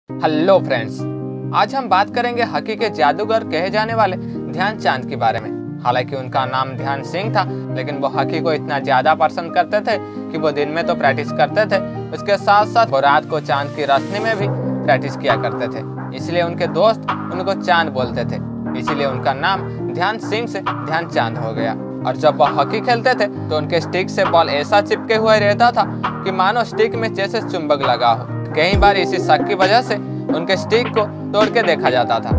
Hello friends, आज हम बात करेंगे हॉकी के जादूगर कहे जाने वाले ध्यानचंद के बारे में। हालांकि उनका नाम ध्यान सिंह था, लेकिन वो हॉकी को इतना ज्यादा पसंद करते थे कि वो दिन में तो प्रैक्टिस करते थे, उसके साथ साथ वो रात को चांद की रोशनी में भी प्रैक्टिस किया करते थे। इसलिए उनके दोस्त उनको चांद बोलते थे, इसीलिए उनका नाम ध्यान सिंह से ध्यानचंद हो गया। और जब वह हॉकी खेलते थे तो उनके स्टिक से बॉल ऐसा चिपके हुए रहता था कि मानो स्टिक में जैसे चुंबक लगा हो। कई बार इसी शक की वजह से उनके स्टिक को तोड़ के देखा जाता था।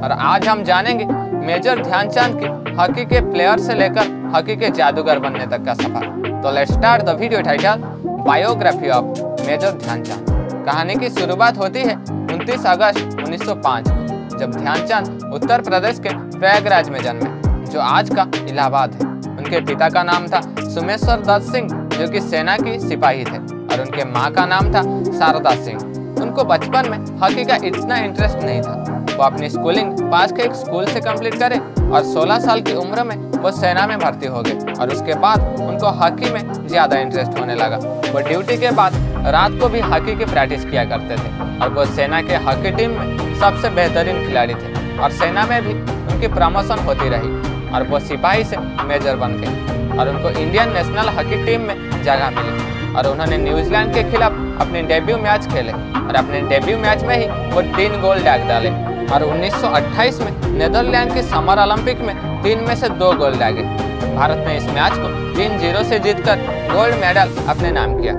और आज हम जानेंगे मेजर ध्यानचंद की हॉकी के प्लेयर से लेकर हॉकी के जादूगर बनने तक का सफर। तो let's start the video title biography of major Dhyan Chand. कहानी की शुरुआत होती है 29 अगस्त 1905 को, जब ध्यानचंद उत्तर प्रदेश के प्रयागराज में जन्मे, जो आज का इलाहाबाद है। उनके पिता का नाम था सोमेश्वर दत्त सिंह, जो कि सेना की सिपाही थे, और उनके माँ का नाम था शारदा सिंह। उनको बचपन में हॉकी का इतना इंटरेस्ट नहीं था। वो अपनी स्कूलिंग पास के एक स्कूल से कंप्लीट करे और 16 साल की उम्र में वो सेना में भर्ती हो गए। और उसके बाद उनको हॉकी में ज्यादा इंटरेस्ट होने लगा। वो ड्यूटी के बाद रात को भी हॉकी की प्रैक्टिस किया करते थे, और वो सेना के हॉकी टीम में सबसे बेहतरीन खिलाड़ी थे। और सेना में भी उनकी प्रमोशन होती रही और वो सिपाही से मेजर बन गए, और उनको इंडियन नेशनल हॉकी टीम में जगह मिली। और उन्होंने न्यूजीलैंड के खिलाफ अपने डेब्यू मैच खेले, और अपने डेब्यू मैच में ही वो 3 गोल दाग डाले। और 1928 में नीदरलैंड के समर ओलंपिक में 3 में से 2 गोल दागे। भारत ने इस मैच को 3-0 से जीतकर गोल्ड मेडल अपने नाम किया।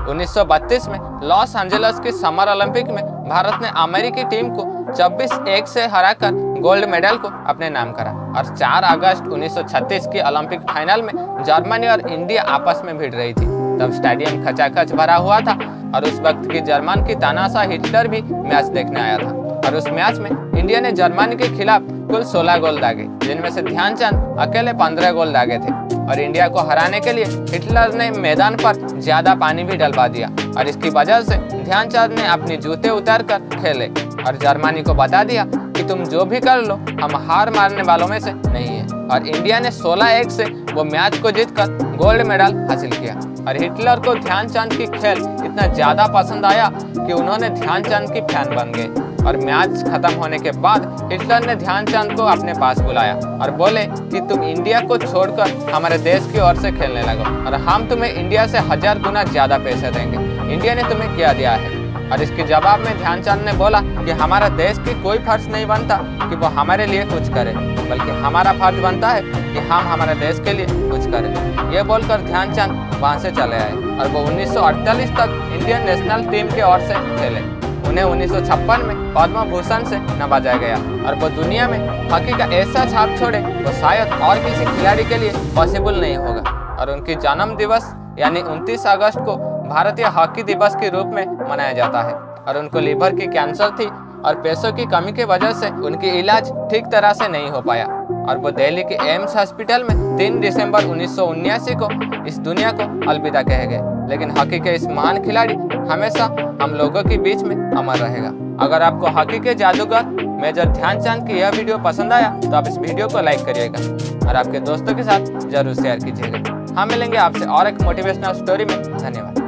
1932 में लॉस एंजलिस के समर ओलंपिक में भारत ने अमेरिकी टीम को 24-1 से हराकर गोल्ड मेडल को अपने नाम करा। और 4 अगस्त 1936 की ओलंपिक फाइनल में जर्मनी और इंडिया आपस में भिड़ रही थी। तब स्टेडियम खचाखच भरा हुआ था, और उस वक्त की जर्मन की तानाशाह हिटलर भी मैच देखने आया था। और उस मैच में इंडिया ने जर्मनी के खिलाफ कुल 16 गोल दागे, जिनमें से ध्यानचंद अकेले 15 गोल दागे थे। और इंडिया को हराने के लिए हिटलर ने मैदान पर ज्यादा पानी भी डलवा दिया, और इसकी वजह से ध्यानचंद ने अपने जूते उतार कर खेले और जर्मनी को बता दिया कि तुम जो भी कर लो, हम हार मारने वालों में से नहीं है। और इंडिया ने 16-1 से वो मैच को जीतकर गोल्ड मेडल हासिल किया। और हिटलर को ध्यानचंद की खेल इतना ज्यादा पसंद आया कि उन्होंने ध्यानचंद की फैन बन गए। और मैच खत्म होने के बाद हिटलर ने ध्यानचंद को अपने पास बुलाया और बोले कि तुम इंडिया को छोड़कर हमारे देश की ओर से खेलने लगो, और हम तुम्हें इंडिया से 1000 गुना ज्यादा पैसे देंगे। इंडिया ने तुम्हें क्या दिया है? और इसके जवाब में ध्यानचंद ने बोला कि हमारा देश की कोई फर्ज नहीं बनता कि वो हमारे लिए कुछ करे, बल्कि हमारा फर्ज बनता है कि हम हमारे देश के लिए कुछ करें। ये बोलकर ध्यानचंद वहां से चले आए, और वो 1948 तक इंडियन नेशनल टीम के ओर से खेले। उन्हें 1956 में पद्म भूषण से नवाजा गया, और वो दुनिया में हॉकी का ऐसा छाप छोड़े वो शायद और किसी खिलाड़ी के लिए पॉसिबल नहीं होगा। और उनकी जन्म दिवस यानी 29 अगस्त को भारतीय हॉकी दिवस के रूप में मनाया जाता है। और उनको लीवर की कैंसर थी, और पैसों की कमी की वजह से उनकी इलाज ठीक तरह से नहीं हो पाया, और वो दिल्ली के एम्स हॉस्पिटल में 3 दिसंबर 1979 को इस दुनिया को अलविदा कहे गए। लेकिन हॉकी के इस महान खिलाड़ी हमेशा हम लोगों के बीच में अमर रहेगा। अगर आपको हॉकी के जादूगर मेजर ध्यानचंद की यह वीडियो पसंद आया तो आप इस वीडियो को लाइक करिएगा और आपके दोस्तों के साथ जरूर शेयर कीजिएगा। हम मिलेंगे आपसे और एक मोटिवेशनल स्टोरी में। धन्यवाद।